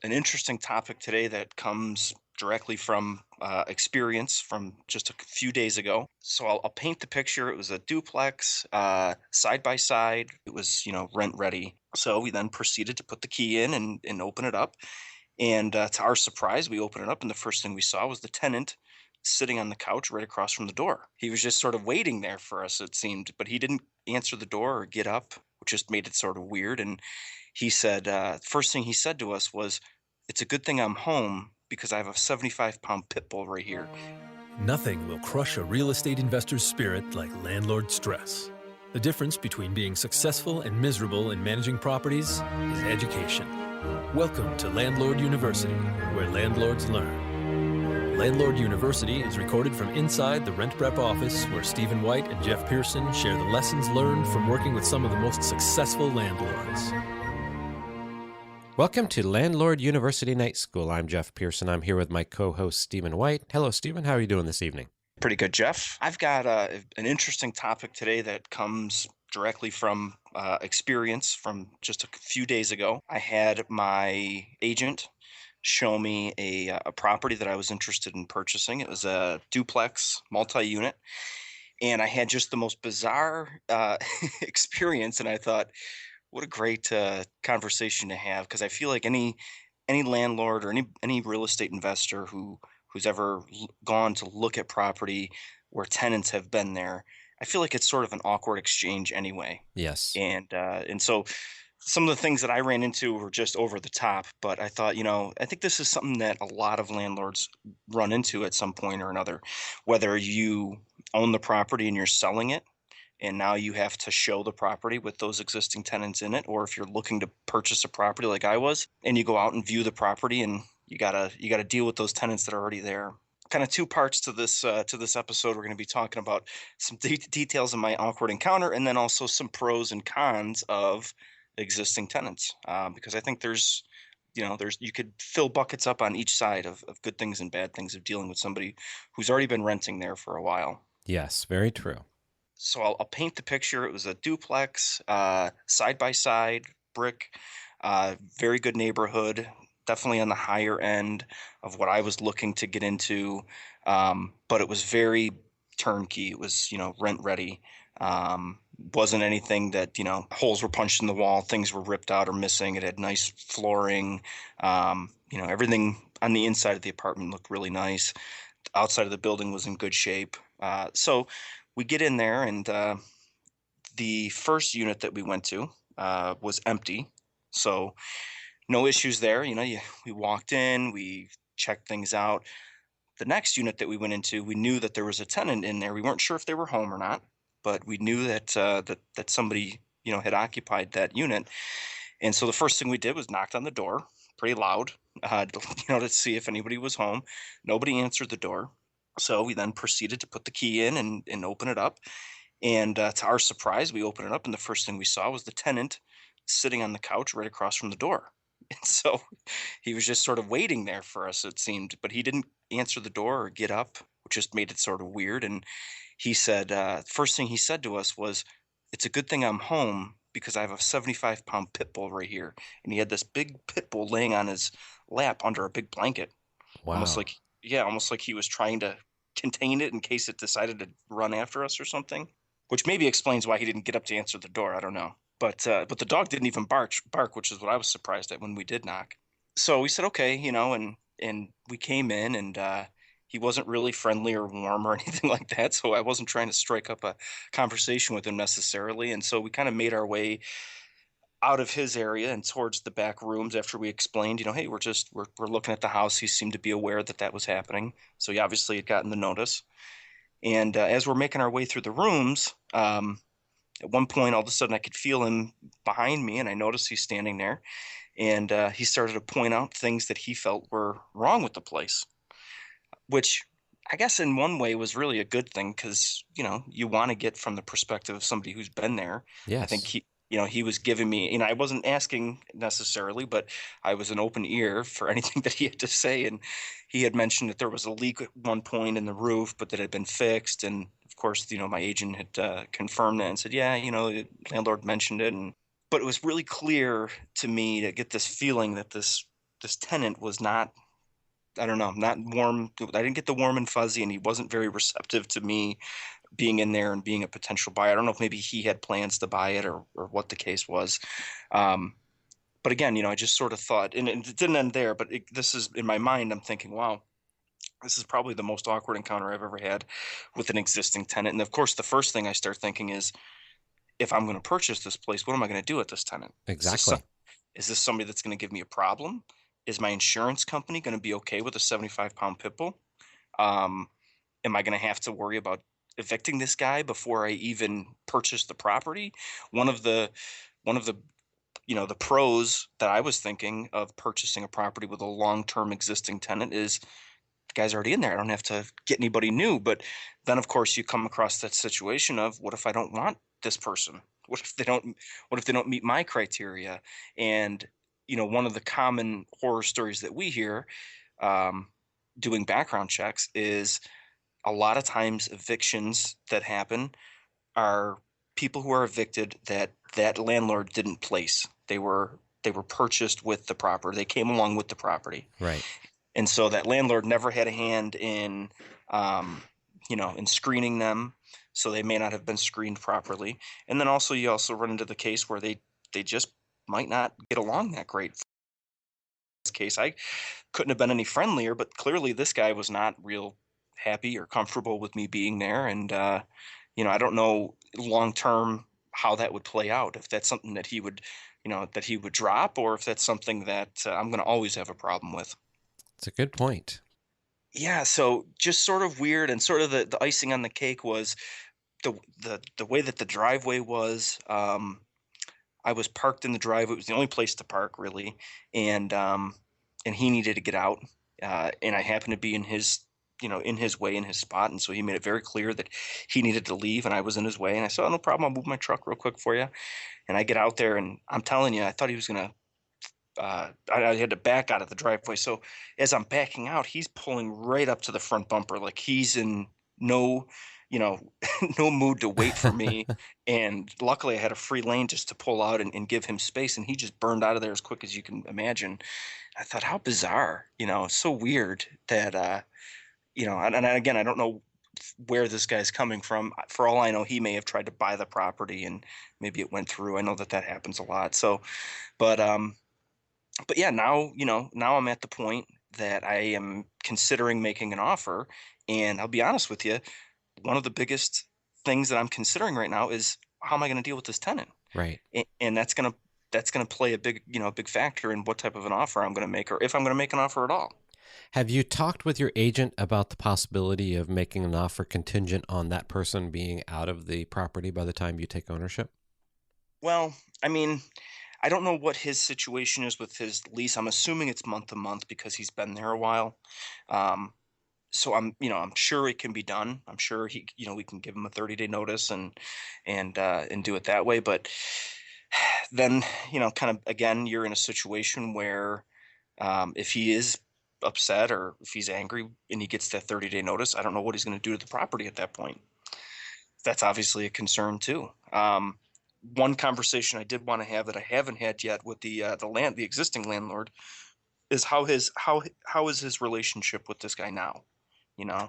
an interesting topic today that comes directly from experience from just a few days ago. So I'll paint the picture. It was a duplex, side by side. It was, rent ready. So we then proceeded to put the key in and open it up. And to our surprise, we opened it up, and the first thing we saw was the tenant sitting on the couch right across from the door. He was just sort of waiting there for us, it seemed, but he didn't answer the door or get up, which just made it sort of weird. And he said, first thing he said to us was, "It's a good thing I'm home because I have a 75-pound pit bull right here." Nothing will crush a real estate investor's spirit like landlord stress. The difference between being successful and miserable in managing properties is education. Welcome to Landlord University, where landlords learn. Landlord University is recorded from inside the RentPrep office, where Stephen White and Jeff Pearson share the lessons learned from working with some of the most successful landlords. Welcome to Landlord University Night School. I'm Jeff Pearson. I'm here with my co-host, Stephen White. Hello, Stephen. How are you doing this evening? Pretty good, Jeff. I've got an interesting topic today that comes directly from experience from just a few days ago. I had my agent show me a property that I was interested in purchasing. It was a duplex, multi-unit, and I had just the most bizarre experience, and I thought, what a great conversation to have, because I feel like any landlord or any real estate investor who's ever gone to look at property where tenants have been there, I feel like it's sort of an awkward exchange anyway. Yes. And so some of the things that I ran into were just over the top, but I thought, I think this is something that a lot of landlords run into at some point or another, whether you own the property and you're selling it, and now you have to show the property with those existing tenants in it, or if you're looking to purchase a property like I was, and you go out and view the property, and you gotta deal with those tenants that are already there. Kind of two parts to this episode. We're going to be talking about some details of my awkward encounter, and then also some pros and cons of existing tenants, because I think there's you could fill buckets up on each side of good things and bad things of dealing with somebody who's already been renting there for a while. Yes, very true. So I'll paint the picture. It was a duplex, side by side, brick, very good neighborhood, definitely on the higher end of what I was looking to get into. But it was very turnkey. It was, rent ready. Wasn't anything that, holes were punched in the wall, things were ripped out or missing. It had nice flooring. Everything on the inside of the apartment looked really nice. The outside of the building was in good shape. So we get in there, and the first unit that we went to was empty. So no issues there. We walked in, we checked things out. The next unit that we went into, we knew that there was a tenant in there. We weren't sure if they were home or not, but we knew that that somebody had occupied that unit. And so the first thing we did was knocked on the door pretty loud, to see if anybody was home. Nobody answered the door. So we then proceeded to put the key in and open it up. And to our surprise, we opened it up, and the first thing we saw was the tenant sitting on the couch right across from the door. And so he was just sort of waiting there for us, it seemed, but he didn't answer the door or get up, which just made it sort of weird. And he said, first thing he said to us was, "It's a good thing I'm home because I have a 75-pound pit bull right here." And he had this big pit bull laying on his lap under a big blanket, Wow. almost like he was trying to contain it in case it decided to run after us or something, which maybe explains why he didn't get up to answer the door. I don't know. But the dog didn't even bark, which is what I was surprised at when we did knock. So we said, okay, and we came in, and he wasn't really friendly or warm or anything like that. So I wasn't trying to strike up a conversation with him necessarily. And so we kind of made our way out of his area and towards the back rooms after we explained, hey, we're looking at the house. He seemed to be aware that was happening. So he obviously had gotten the notice. And as we're making our way through the rooms, at one point, all of a sudden, I could feel him behind me, and I noticed he's standing there. And he started to point out things that he felt were wrong with the place, which I guess in one way was really a good thing because, you want to get from the perspective of somebody who's been there. Yes. I think he was giving me, I wasn't asking necessarily, but I was an open ear for anything that he had to say. And he had mentioned that there was a leak at one point in the roof, but that had been fixed. And of course, my agent had confirmed that and said, yeah, the landlord mentioned it. But it was really clear to me to get this feeling that this this tenant was not, I don't know, not warm. I didn't get the warm and fuzzy, and he wasn't very receptive to me being in there and being a potential buyer. I don't know if maybe he had plans to buy it or what the case was. Um, but again, I just sort of thought, and it didn't end there, but this is in my mind, I'm thinking, wow, this is probably the most awkward encounter I've ever had with an existing tenant. And of course, the first thing I start thinking is, if I'm going to purchase this place, what am I going to do with this tenant? Is this Exactly. is this somebody that's going to give me a problem? Is my insurance company going to be okay with a 75-pound pit bull? Um, am I going to have to worry about evicting this guy before I even purchase the property? One of the one of the the pros that I was thinking of purchasing a property with a long-term existing tenant is the guy's already in there. I don't have to get anybody new. But then, of course, you come across that situation of, what if I don't want this person? What if they don't meet my criteria? And one of the common horror stories that we hear, um, doing background checks, is a lot of times evictions that happen are people who are evicted that landlord didn't place. They were purchased with the property. They came along with the property, Right. and so that landlord never had a hand in, um, in screening them. So they may not have been screened properly. And then also, you also run into the case where they just might not get along that great. In this case, I couldn't have been any friendlier, but clearly this guy was not real happy or comfortable with me being there. And I don't know long term how that would play out. If that's something that he would drop, or if that's something that I'm going to always have a problem with. It's a good point. Yeah, so just sort of weird, and sort of the icing on the cake was the way that the driveway was. I was parked in the driveway. It was the only place to park, really, and he needed to get out, and I happened to be in his way, in his spot, and so he made it very clear that he needed to leave, and I was in his way, and I said, "Oh, no problem. I'll move my truck real quick for you." And I get out there, and I'm telling you, I thought he was gonna I had to back out of the driveway. So as I'm backing out, he's pulling right up to the front bumper, like he's in no, you know, no mood to wait for me. And luckily, I had a free lane just to pull out and give him space. And he just burned out of there as quick as you can imagine. I thought, how bizarre, it's so weird that, and again, I don't know where this guy's coming from. For all I know, he may have tried to buy the property and maybe it went through. I know that happens a lot. So, but, yeah, now I'm at the point that I am considering making an offer, and I'll be honest with you, one of the biggest things that I'm considering right now is, how am I going to deal with this tenant? Right. And that's gonna play a big factor in what type of an offer I'm going to make, or if I'm going to make an offer at all. Have you talked with your agent about the possibility of making an offer contingent on that person being out of the property by the time you take ownership? Well, I mean, I don't know what his situation is with his lease. I'm assuming it's month to month because he's been there a while. Um, so I'm sure it can be done. I'm sure we can give him a 30-day notice and do it that way. But then, kind of again, you're in a situation where, if he is upset or if he's angry and he gets that 30-day notice, I don't know what he's going to do to the property at that point. That's obviously a concern too. One conversation I did want to have that I haven't had yet with the existing landlord, is how is his relationship with this guy now?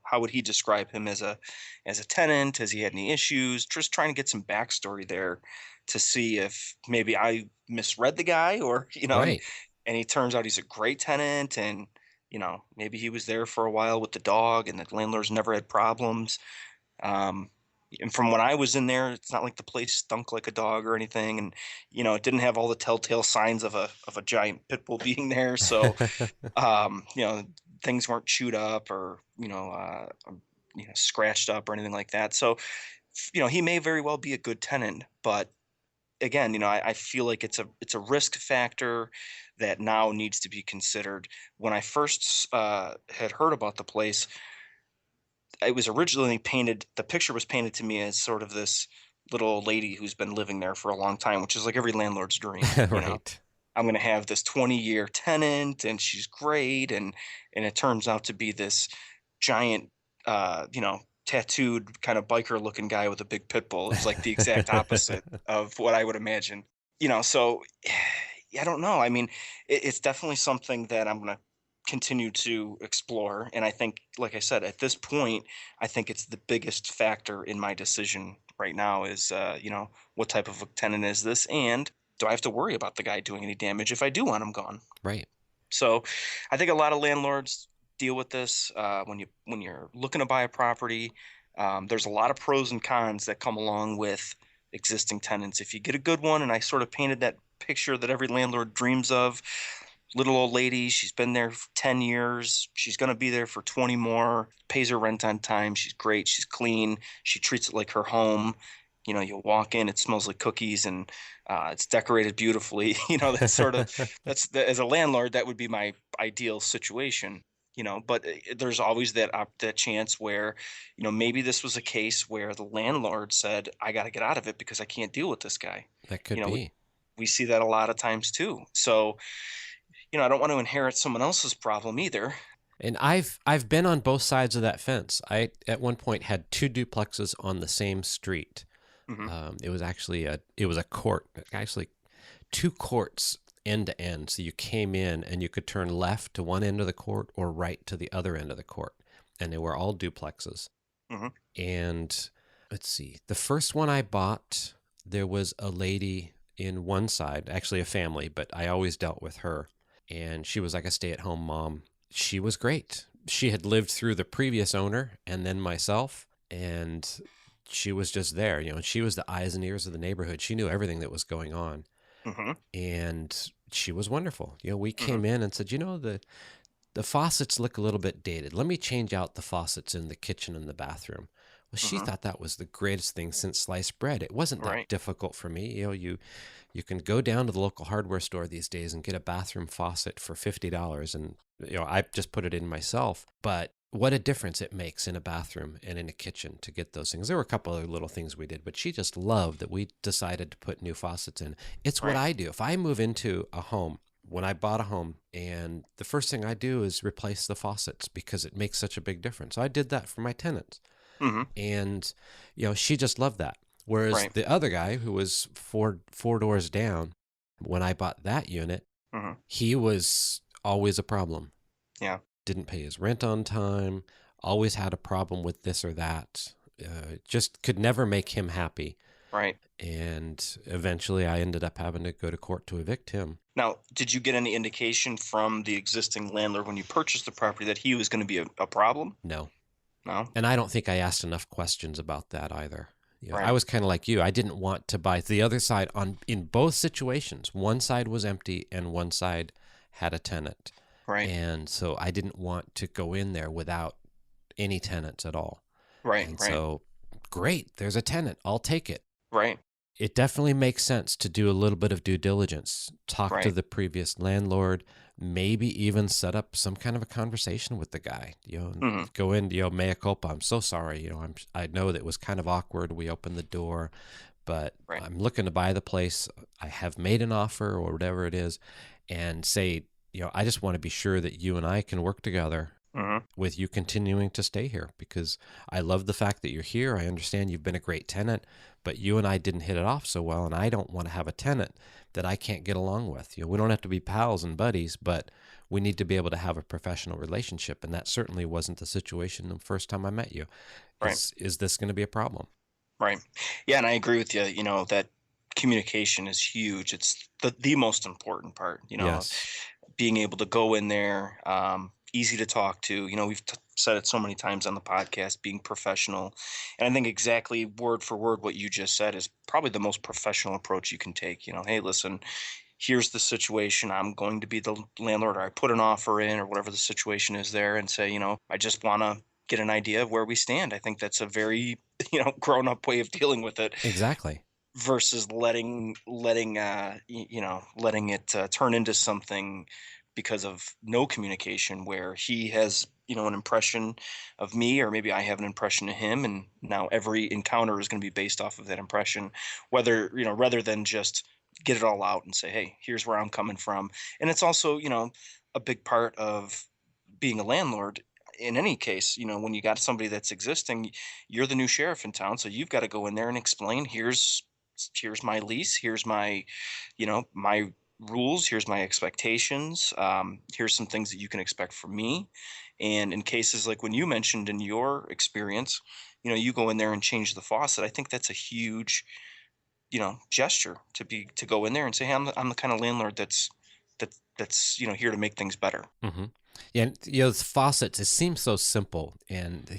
How would he describe him as a tenant? Has he had any issues? Just trying to get some backstory there to see if maybe I misread the guy, or Right. and he turns out he's a great tenant, and maybe he was there for a while with the dog, and the landlord's never had problems. Um, and from when I was in there, it's not like the place stunk like a dog or anything, and it didn't have all the telltale signs of a giant pit bull being there. So, um, you know, things weren't chewed up or scratched up or anything like that. So, he may very well be a good tenant, but again, I feel like it's a risk factor that now needs to be considered. When I first had heard about the place, it was originally painted. The picture was painted to me as sort of this little lady who's been living there for a long time, which is like every landlord's dream. Right. I'm going to have this 20-year tenant, and she's great, and it turns out to be this giant, tattooed kind of biker looking guy with a big pit bull. It's like the exact opposite of what I would imagine. So I don't know. I mean, it's definitely something that I'm going to continue to explore. And I think, like I said, at this point, I think it's the biggest factor in my decision right now is, what type of a tenant is this? And do I have to worry about the guy doing any damage if I do want him gone? Right. So I think a lot of landlords deal with this when you're looking to buy a property. There's a lot of pros and cons that come along with existing tenants. If you get a good one, and I sort of painted that picture that every landlord dreams of, little old lady, she's been there for 10 years. She's going to be there for 20 more, pays her rent on time. She's great. She's clean. She treats it like her home. You'll walk in, it smells like cookies, and it's decorated beautifully. That's sort of, as a landlord, that would be my ideal situation. But there's always that chance where, maybe this was a case where the landlord said, I got to get out of it because I can't deal with this guy. That You could know, we, be. we see that a lot of times too. So, I don't want to inherit someone else's problem either. And I've been on both sides of that fence. I at one point had two duplexes on the same street. Hmm. It was actually a court, actually two courts end to end. So you came in and you could turn left to one end of the court or right to the other end of the court, and they were all duplexes. Hmm. And let's see, the first one I bought, there was a lady in one side, actually a family, but I always dealt with her, and she was like a stay-at-home mom. She was great. She had lived through the previous owner and then myself, and she was just there, and she was the eyes and ears of the neighborhood. She knew everything that was going on, Hmm. and she was wonderful. We Hmm. came in and said, the faucets look a little bit dated. Let me change out the faucets in the kitchen and the bathroom. Well, she Hmm. thought that was the greatest thing since sliced bread. It wasn't that Right. difficult for me. You can go down to the local hardware store these days and get a bathroom faucet for $50, and I just put it in myself. But what a difference it makes in a bathroom and in a kitchen to get those things. There were a couple other little things we did, but she just loved that we decided to put new faucets in. It's what Right. I do. If I move into a home, when I bought a home, and the first thing I do is replace the faucets because it makes such a big difference. So I did that for my tenants, Hmm. and she just loved that. Whereas Right. the other guy who was four doors down, when I bought that unit, Hmm. he was always a problem. Yeah. Didn't pay his rent on time, always had a problem with this or that. Just could never make him happy. Right. And eventually I ended up having to go to court to evict him. Now, did you get any indication from the existing landlord when you purchased the property that he was going to be a problem? No. No. And I don't think I asked enough questions about that either. I Right. was kind of like you. I didn't want to buy the other side in both situations. One side was empty and one side had a tenant. Right. And so I didn't want to go in there without any tenants at all. Right. And Right. so, great, there's a tenant. I'll take it. Right. It definitely makes sense to do a little bit of due diligence, talk to Right. the previous landlord, maybe even set up some kind of a conversation with the guy. Hmm. Go in, mea culpa. I'm so sorry. I know that it was kind of awkward. We opened the door, but Right. I'm looking to buy the place. I have made an offer or whatever it is, and say, I just want to be sure that you and I can work together Hmm. with you continuing to stay here, because I love the fact that you're here. I understand you've been a great tenant, but you and I didn't hit it off so well, and I don't want to have a tenant that I can't get along with. We don't have to be pals and buddies, but we need to be able to have a professional relationship, and that certainly wasn't the situation the first time I met you. Right. Is this going to be a problem? Right. Yeah, and I agree with you. That communication is huge. It's the most important part. Yes, Being able to go in there, easy to talk to. We've said it so many times on the podcast, being professional. And I think exactly word for word what you just said is probably the most professional approach you can take. Hey, listen, here's the situation. I'm going to be the landlord, or I put an offer in, or whatever the situation is there, and say, I just want to get an idea of where we stand. I think that's a very, grown up way of dealing with it exactly. versus letting it turn into something because of no communication, where he has an impression of me, or maybe I have an impression of him, and now every encounter is going to be based off of that impression, whether rather than just get it all out and say, hey, here's where I'm coming from. And it's also a big part of being a landlord in any case. When you got somebody that's existing, you're the new sheriff in town, so you've got to go in there and explain, here's my lease, here's my rules. Here's my expectations. Here's some things that you can expect from me. And in cases like when you mentioned in your experience, you go in there and change the faucet. I think that's a huge, gesture to go in there and say, hey, I'm the kind of landlord that's here to make things better. Hmm. Yeah, and, faucets, it seems so simple. And,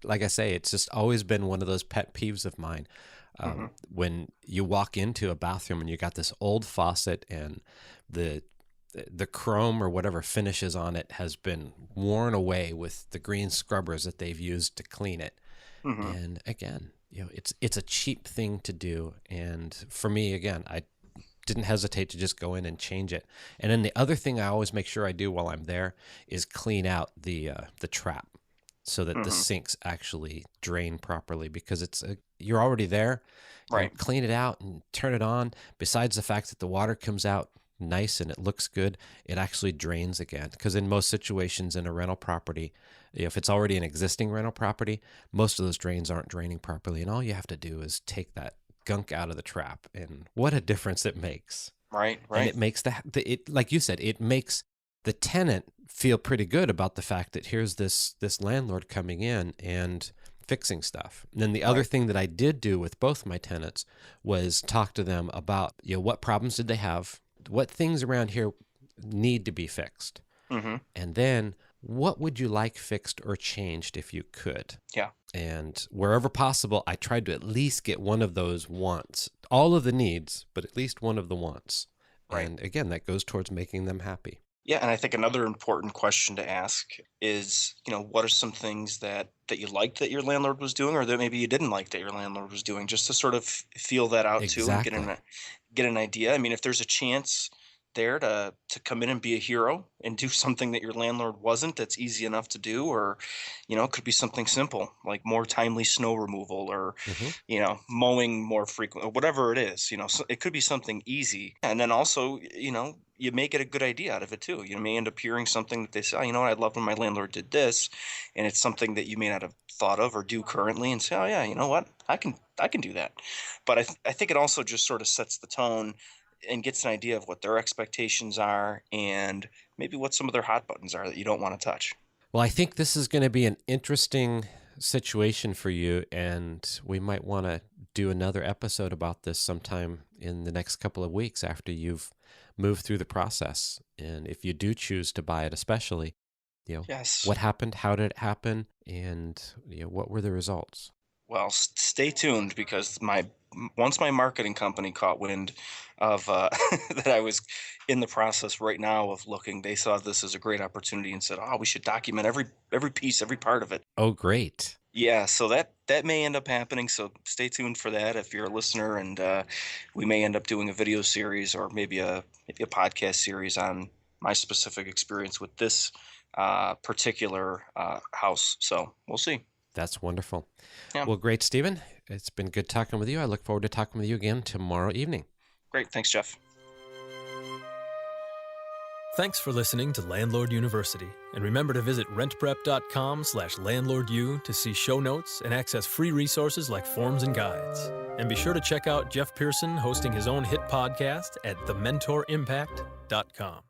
like I say, it's just always been one of those pet peeves of mine. Hmm. When you walk into a bathroom and you got this old faucet and the chrome or whatever finishes on it has been worn away with the green scrubbers that they've used to clean it. Hmm. And again, it's a cheap thing to do. And for me, again, I didn't hesitate to just go in and change it. And then the other thing I always make sure I do while I'm there is clean out the trap so that the Hmm. sinks actually drain properly, because you're already there. Right. Clean it out and turn it on. Besides the fact that the water comes out nice and it looks good, it actually drains again. Because in most situations in a rental property, if it's already an existing rental property, most of those drains aren't draining properly. And all you have to do is take that gunk out of the trap, and what a difference it makes. Right. And Right. it makes it, like you said, it makes the tenant feel pretty good about the fact that here's this landlord coming in and fixing stuff. And then the other Right. thing that I did do with both my tenants was talk to them about, what problems did they have, what things around here need to be fixed, Hmm. and then what would you like fixed or changed if you could. Yeah. And wherever possible, I tried to at least get one of those wants, all of the needs, but at least one of the wants. Right. And again, that goes towards making them happy. Yeah, and I think another important question to ask is, what are some things that you liked that your landlord was doing, or that maybe you didn't like that your landlord was doing, just to sort of feel that out too and Exactly. get an idea. I mean, if there's a chance there to come in and be a hero and do something that your landlord wasn't, that's easy enough to do, or it could be something simple like more timely snow removal, or Hmm. mowing more frequent, or whatever it is. So it could be something easy, and then also you may get a good idea out of it too. You may end up hearing something that they say, oh, you know what, I love when my landlord did this, and it's something that you may not have thought of or do currently, and say, oh yeah, you know what, I can do that. But I think it also just sort of sets the tone and gets an idea of what their expectations are, and maybe what some of their hot buttons are that you don't want to touch. Well, I think this is going to be an interesting situation for you, and we might want to do another episode about this sometime in the next couple of weeks after you've moved through the process. And if you do choose to buy it, especially, Yes. what happened, how did it happen, and what were the results? Well, stay tuned, because once my marketing company caught wind of that I was in the process right now of looking, they saw this as a great opportunity and said, "Oh, we should document every piece, every part of it." Oh, great. Yeah, so that may end up happening. So stay tuned for that if you're a listener, and we may end up doing a video series, or maybe a podcast series on my specific experience with this particular house. So we'll see. That's wonderful. Yeah, Well, great, Stephen. It's been good talking with you. I look forward to talking with you again tomorrow evening. great. Thanks, Jeff. Thanks for listening to Landlord University, and remember to visit rentprep.com/landlordu to see show notes and access free resources like forms and guides. And be sure to check out Jeff Pearson hosting his own hit podcast at thementorimpact.com.